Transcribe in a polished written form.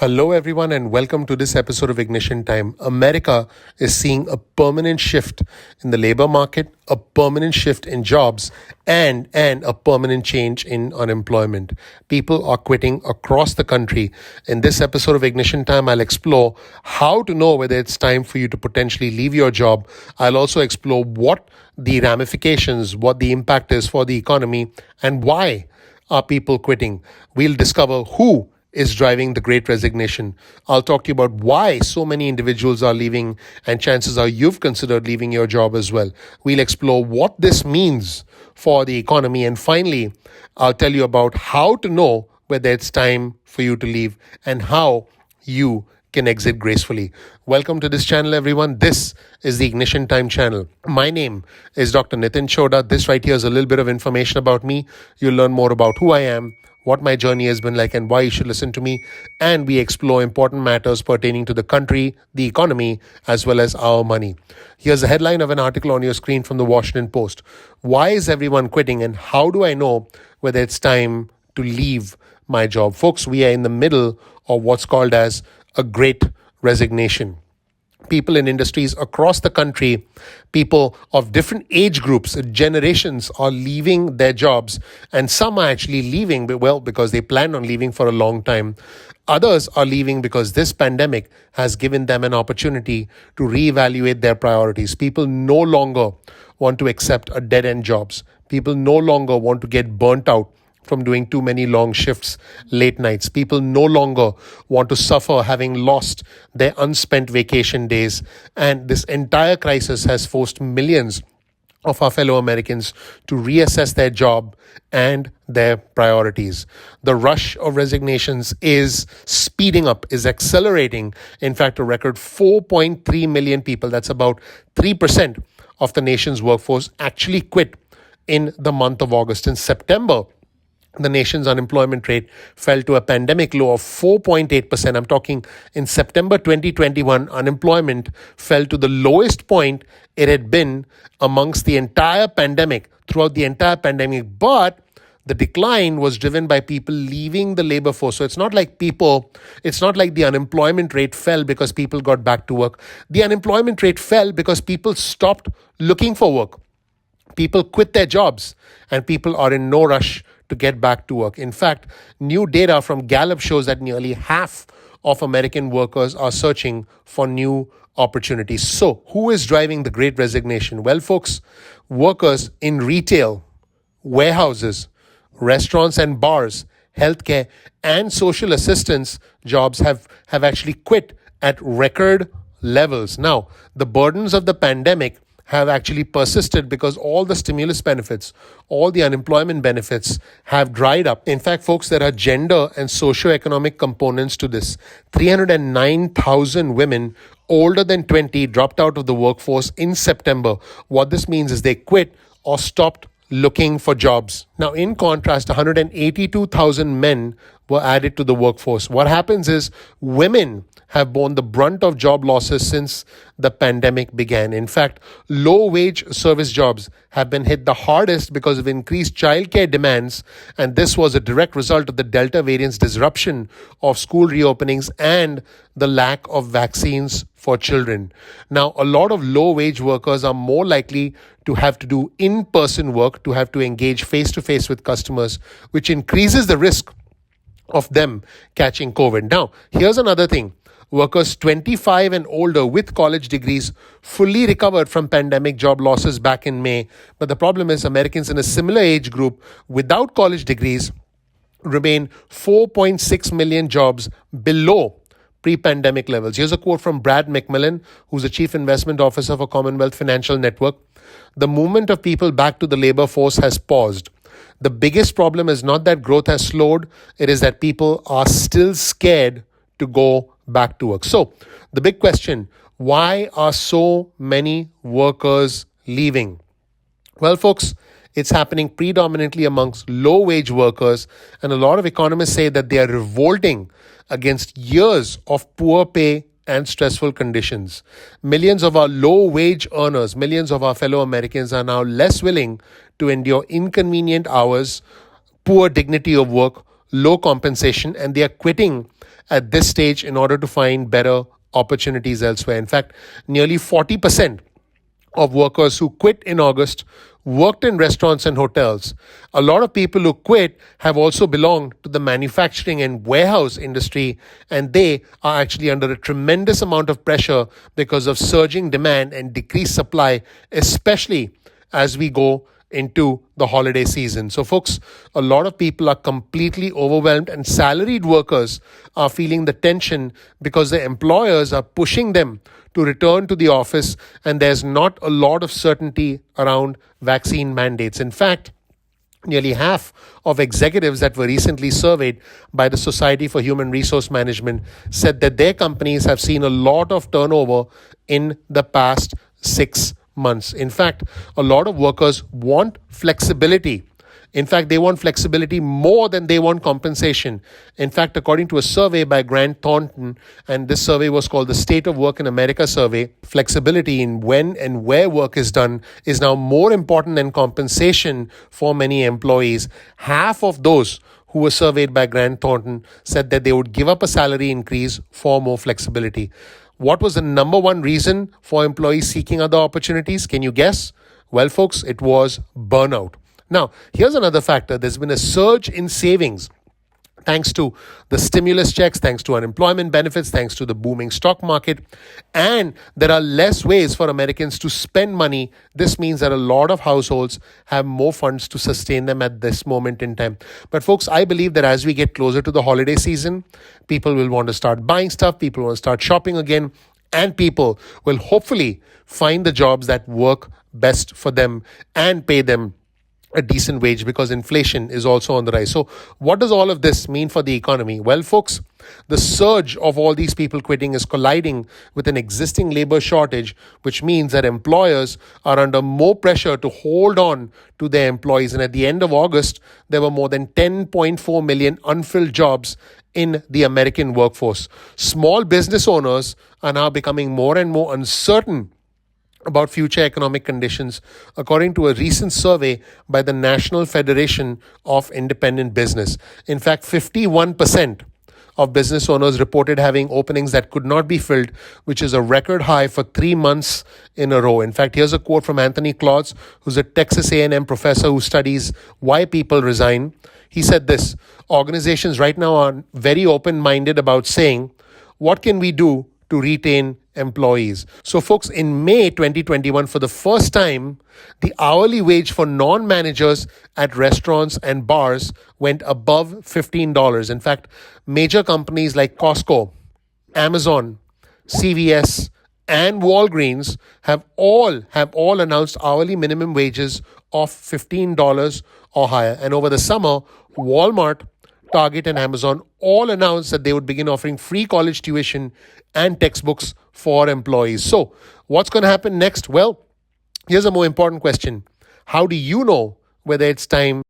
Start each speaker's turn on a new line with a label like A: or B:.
A: Hello, everyone, and welcome to this episode of Ignition Time. America is seeing a permanent shift in the labor market, a permanent shift in jobs, and a permanent change in unemployment. People are quitting across the country. In this episode of Ignition Time, I'll explore how to know whether it's time for you to potentially leave your job. I'll also explore what the ramifications, what the impact is for the economy, and why are people quitting. We'll discover who is driving the great resignation. I'll talk to you about why so many individuals are leaving, and chances are you've considered leaving your job as well. We'll explore what this means for the economy. And finally, I'll tell you about how to know whether it's time for you to leave and how you can exit gracefully. Welcome to this channel, everyone. This is the Ignition Time channel. My name is Dr. Nitin Choda. This right here is a little bit of information about me. You'll learn more about who I am, what my journey has been like, and why you should listen to me. And we explore important matters pertaining to the country, the economy, as well as our money. Here's a headline of an article on your screen from the Washington Post. Why is everyone quitting, and how do I know whether it's time to leave my job? Folks, we are in the middle of what's called as a great resignation. People in industries across the country, people of different age groups, generations are leaving their jobs, and some are actually leaving, because they plan on leaving for a long time. Others are leaving because this pandemic has given them an opportunity to reevaluate their priorities. People no longer want to accept a dead-end jobs. People no longer want to get burnt out from doing too many long shifts, late nights. People no longer want to suffer having lost their unspent vacation days. And this entire crisis has forced millions of our fellow Americans to reassess their job and their priorities. The rush of resignations is speeding up, is accelerating. In fact, a record 4.3 million people, that's about 3% of the nation's workforce, actually quit in the month of August. In September, the nation's unemployment rate fell to a pandemic low of 4.8%. I'm talking in September 2021, unemployment fell to the lowest point it had been amongst the entire pandemic, throughout the entire pandemic. But the decline was driven by people leaving the labor force. So it's not like the unemployment rate fell because people got back to work. The unemployment rate fell because people stopped looking for work. People quit their jobs, and people are in no rush to get back to work. In fact, new data from Gallup shows that nearly half of American workers are searching for new opportunities. So, who is driving the great resignation? Well, folks, workers in retail, warehouses, restaurants and bars, healthcare, and social assistance jobs have actually quit at record levels. Now, the burdens of the pandemic have actually persisted because all the stimulus benefits, all the unemployment benefits have dried up. In fact, folks, there are gender and socioeconomic components to this. 309,000 women older than 20 dropped out of the workforce in September. What this means is they quit or stopped looking for jobs. Now, in contrast, 182,000 men were added to the workforce. What happens is women have borne the brunt of job losses since the pandemic began. In fact, low-wage service jobs have been hit the hardest because of increased childcare demands, and this was a direct result of the Delta variant's disruption of school reopenings and the lack of vaccines for children. Now, a lot of low-wage workers are more likely to have to do in-person work, to have to engage face-to-face with customers, which increases the risk of them catching COVID. Now, here's another thing. Workers 25 and older with college degrees fully recovered from pandemic job losses back in May. But the problem is Americans in a similar age group without college degrees remain 4.6 million jobs below pre-pandemic levels. Here's a quote from Brad McMillan, who's the Chief Investment Officer for Commonwealth Financial Network. The movement of people back to the labor force has paused. The biggest problem is not that growth has slowed, it is that people are still scared to go back to work. So, the big question, why are so many workers leaving? Well, folks, it's happening predominantly amongst low-wage workers, and a lot of economists say that they are revolting against years of poor pay and stressful conditions. Millions of our low-wage earners, millions of our fellow Americans are now less willing to endure inconvenient hours, poor dignity of work, low compensation, and they are quitting at this stage in order to find better opportunities elsewhere. In fact, nearly 40% of workers who quit in August worked in restaurants and hotels. A lot of people who quit have also belonged to the manufacturing and warehouse industry, and they are actually under a tremendous amount of pressure because of surging demand and decreased supply, especially as we go into the holiday season. So, folks, a lot of people are completely overwhelmed, and salaried workers are feeling the tension because their employers are pushing them to return to the office, and there's not a lot of certainty around vaccine mandates. In fact, nearly half of executives that were recently surveyed by the Society for Human Resource Management said that their companies have seen a lot of turnover in the past 6 months. In fact, a lot of workers want flexibility. In fact, they want flexibility more than they want compensation. In fact, according to a survey by Grant Thornton, and this survey was called the State of Work in America survey, flexibility in when and where work is done is now more important than compensation for many employees. Half of those who were surveyed by Grant Thornton said that they would give up a salary increase for more flexibility. What was the number one reason for employees seeking other opportunities? Can you guess? Well, folks, it was burnout. Now, here's another factor. There's been a surge in savings thanks to the stimulus checks, thanks to unemployment benefits, thanks to the booming stock market. And there are less ways for Americans to spend money. This means that a lot of households have more funds to sustain them at this moment in time. But folks, I believe that as we get closer to the holiday season, people will want to start buying stuff, people will start shopping again, and people will hopefully find the jobs that work best for them and pay them a decent wage, because inflation is also on the rise. So what does all of this mean for the economy? Well, folks, the surge of all these people quitting is colliding with an existing labor shortage, which means that employers are under more pressure to hold on to their employees. And at the end of August, there were more than 10.4 million unfilled jobs in the American workforce. Small business owners are now becoming more and more uncertain about future economic conditions, according to a recent survey by the National Federation of Independent Business. In fact, 51% of business owners reported having openings that could not be filled, which is a record high for 3 months in a row. In fact, here's a quote from Anthony Klotz, who's a Texas A&M professor who studies why people resign. He said this: organizations right now are very open-minded about saying, what can we do to retain employees? So folks, in May 2021, for the first time, the hourly wage for non-managers at restaurants and bars went above $15. In fact, major companies like Costco, Amazon, CVS, and Walgreens have all announced hourly minimum wages of $15 or higher. And over the summer, Walmart, Target, and Amazon all announced that they would begin offering free college tuition and textbooks for employees. So, what's going to happen next? Well, here's a more important question. How do you know whether it's time